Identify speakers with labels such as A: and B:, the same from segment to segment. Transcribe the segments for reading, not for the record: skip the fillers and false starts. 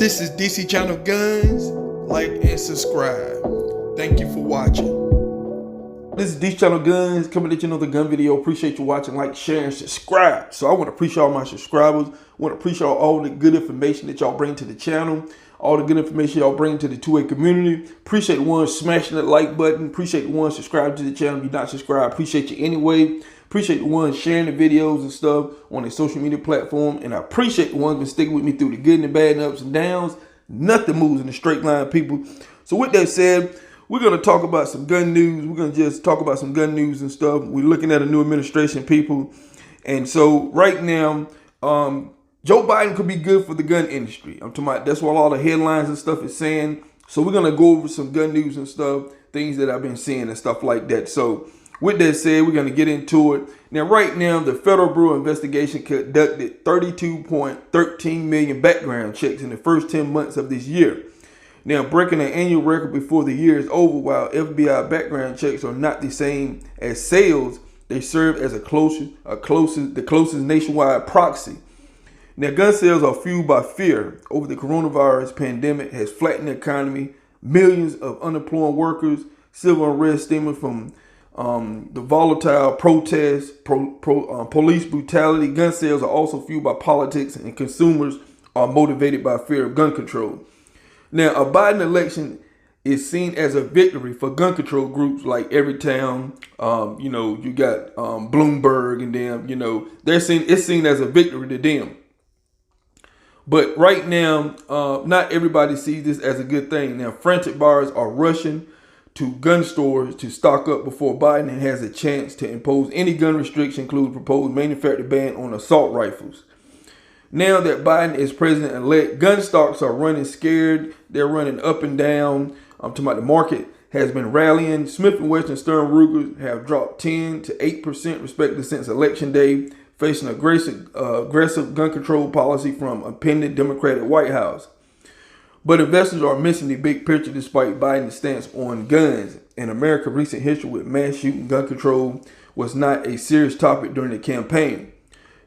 A: This is DC Channel Guns. Like and subscribe. Thank you for watching.
B: This is DC Channel Guns coming at you another gun video. Appreciate you watching, like, share, and subscribe. So I want to appreciate all my subscribers. I want to appreciate all the good information that y'all bring to the channel. All the good information y'all bring to the 2A community. Appreciate the ones smashing that like button. Appreciate the ones subscribing to the channel. If you're not subscribed, appreciate you anyway. Appreciate the ones sharing the videos and stuff on their social media platform. And I appreciate the ones been sticking with me through the good and the bad and ups and downs. Nothing moves in a straight line, people. So with that said, we're going to talk about some gun news. We're going to just talk about some gun news and stuff. We're looking at a new administration, people. And so right now, Joe Biden could be good for the gun industry. I'm talking about, that's what all the headlines and stuff is saying. So we're going to go over some gun news and stuff, things that I've been seeing and stuff like that. So with that said, we're going to get into it. Now, right now, the Federal Bureau of Investigation conducted 32.13 million background checks in the first 10 months of this year. Now, breaking an annual record before the year is over. While FBI background checks are not the same as sales, they serve as the closest nationwide proxy. Now, gun sales are fueled by fear over the coronavirus pandemic has flattened the economy, millions of unemployed workers, civil unrest stemming from the volatile protests, police brutality. Gun sales are also fueled by politics, and consumers are motivated by fear of gun control. Now, a Biden election is seen as a victory for gun control groups like Everytown. You got Bloomberg and them. It's seen as a victory to them. But right now, not everybody sees this as a good thing. Now, frantic buyers are rushing to gun stores to stock up before Biden has a chance to impose any gun restriction, including proposed manufacturer ban on assault rifles. Now that Biden is president-elect, gun stocks are running scared. They're running up and down. I'm talking about the market has been rallying. Smith & Wesson, Stern Ruger have dropped 10 to 8% respectively since Election Day, facing aggressive gun control policy from a pending Democratic White House. But investors are missing the big picture despite Biden's stance on guns. In America's recent history with mass shooting, gun control was not a serious topic during the campaign.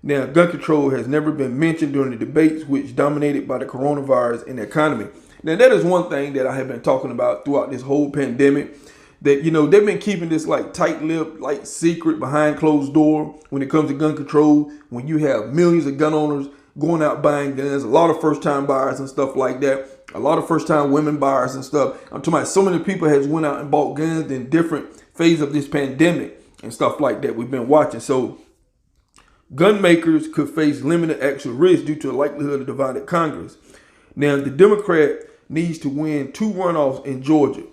B: Now, gun control has never been mentioned during the debates, which dominated by the coronavirus and the economy. Now, that is one thing that I have been talking about throughout this whole pandemic, that, they've been keeping this like tight-lipped, like secret behind closed door when it comes to gun control. When you have millions of gun owners going out buying guns, a lot of first-time buyers and stuff like that, a lot of first-time women buyers and stuff. I'm talking about so many people has went out and bought guns in different phases of this pandemic and stuff like that we've been watching. So gun makers could face limited actual risk due to the likelihood of divided Congress. Now, the Democrat needs to win 2 runoffs in Georgia.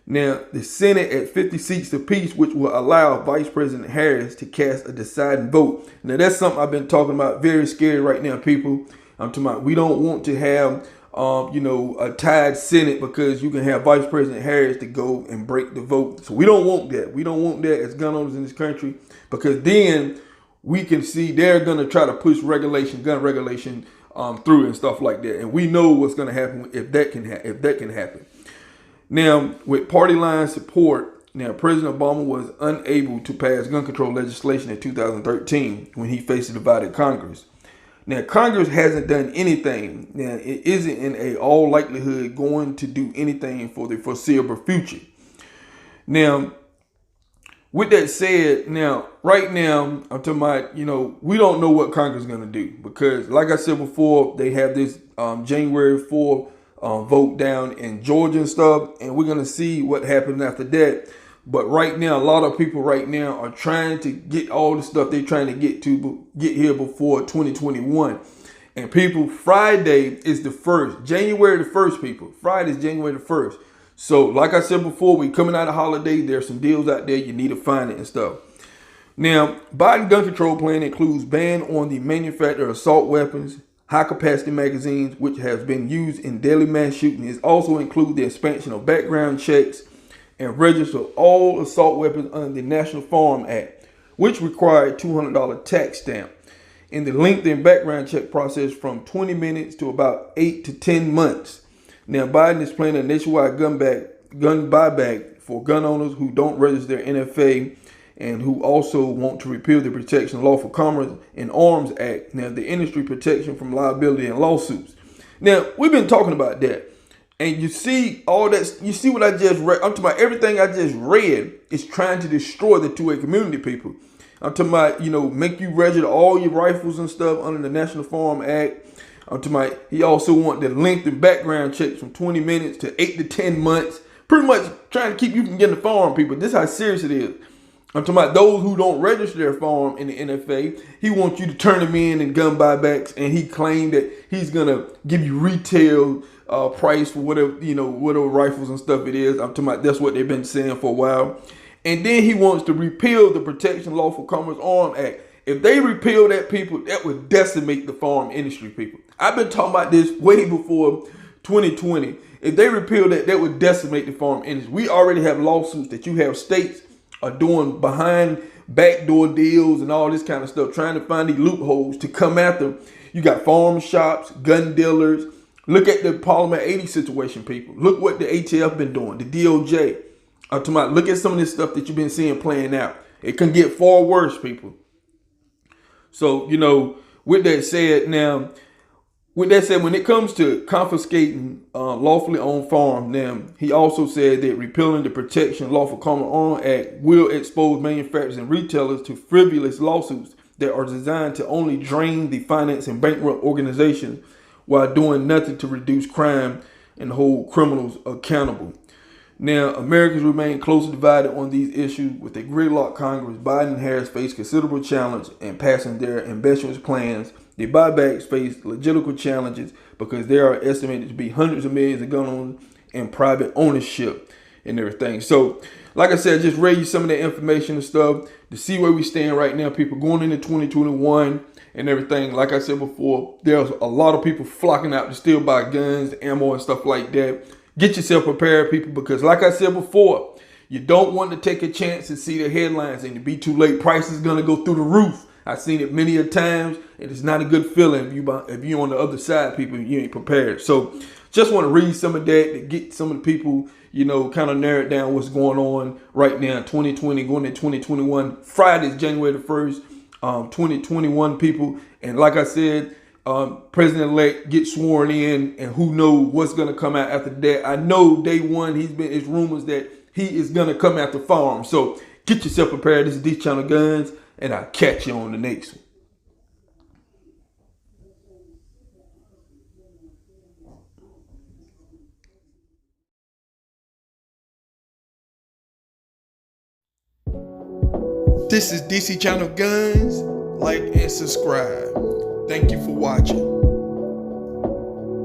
B: Now, the Senate at 50 seats apiece, which will allow Vice President Harris to cast a deciding vote. Now, that's something I've been talking about. Very scary right now, people. I'm talking about we don't want to have, a tied Senate, because you can have Vice President Harris to go and break the vote. So we don't want that. We don't want that as gun owners in this country, because then we can see they're going to try to push gun regulation through and stuff like that. And we know what's going to happen if that can happen. Now, with party line support, President Obama was unable to pass gun control legislation in 2013 when he faced a divided Congress. Now, Congress hasn't done anything. Now, it isn't in all likelihood going to do anything for the foreseeable future. Now, with that said, right now, I'm talking about, we don't know what Congress is going to do, because, like I said before, they have this January 4th vote down in Georgia and stuff, and we're going to see what happens after that. But right now, a lot of people right now are trying to get all the stuff they're trying to get here before 2021. And people, Friday is the 1st, January the 1st, people. Friday is January the 1st. So, like I said before, we coming out of holiday. There's some deals out there. You need to find it and stuff. Now, Biden gun control plan includes ban on the manufacture of assault weapons, high-capacity magazines, which has been used in deadly mass shootings. It also includes the expansion of background checks and register all assault weapons under the National Firearms Act, which required $200 tax stamp, and the lengthened background check process from 20 minutes to about 8 to 10 months. Now, Biden is planning a nationwide gun buyback for gun owners who don't register their NFA and who also want to repeal the Protection of Lawful Commerce and Arms Act. Now, the industry protection from liability and lawsuits. Now, we've been talking about that. And you see all that, you see what I just read. I'm talking about everything I just read is trying to destroy the 2A community, people. I'm talking about, make you register all your rifles and stuff under the National Firearms Act. I'm talking about, he also want the lengthen background checks from 20 minutes to 8 to 10 months. Pretty much trying to keep you from getting the firearm, people. This is how serious it is. I'm talking about those who don't register their firearm in the NFA. He wants you to turn them in gun buybacks, and he claimed that he's gonna give you retail price for whatever rifles and stuff it is. I'm talking about that's what they've been saying for a while. And then he wants to repeal the Protection Lawful Commerce Arms Act. If they repeal that, people, that would decimate the firearm industry, people. I've been talking about this way before 2020. If they repeal that, that would decimate the firearm industry. We already have lawsuits that you have states are doing behind backdoor deals and all this kind of stuff, trying to find these loopholes to come after. You got farm shops, gun dealers. Look at the Parliament 80 situation, people. Look what the ATF been doing, the DOJ. I'm talking about, look at some of this stuff that you've been seeing playing out. It can get far worse, people. So, with that said, when it comes to confiscating lawfully owned farms, now, he also said that repealing the Protection Lawful Commerce Arms Act will expose manufacturers and retailers to frivolous lawsuits that are designed to only drain the finance and bankrupt organizations while doing nothing to reduce crime and hold criminals accountable. Now, Americans remain closely divided on these issues. With a gridlock Congress, Biden and Harris face considerable challenge in passing their ambitious plans. The buybacks face logistical challenges because there are estimated to be hundreds of millions of gun owners and private ownership and everything. So, like I said, just read you some of that information and stuff to see where we stand right now. People going into 2021 and everything. Like I said before, there's a lot of people flocking out to still buy guns, ammo, and stuff like that. Get yourself prepared, people, because like I said before, you don't want to take a chance and see the headlines and to be too late. Price is going to go through the roof. I've seen it many a times, and it's not a good feeling if you're on the other side, people, you ain't prepared. So just want to read some of that to get some of the people, kind of narrow down what's going on right now in 2020, going into 2021. Friday is January the 1st, 2021, people. And like I said, President-elect gets sworn in, and who knows what's going to come out after that. I know day one, it's rumors that he is going to come after firearms. So get yourself prepared. This is D Channel Guns, and I'll catch you on the next one.
A: This is DC Channel Guns. Like and subscribe. Thank you for watching.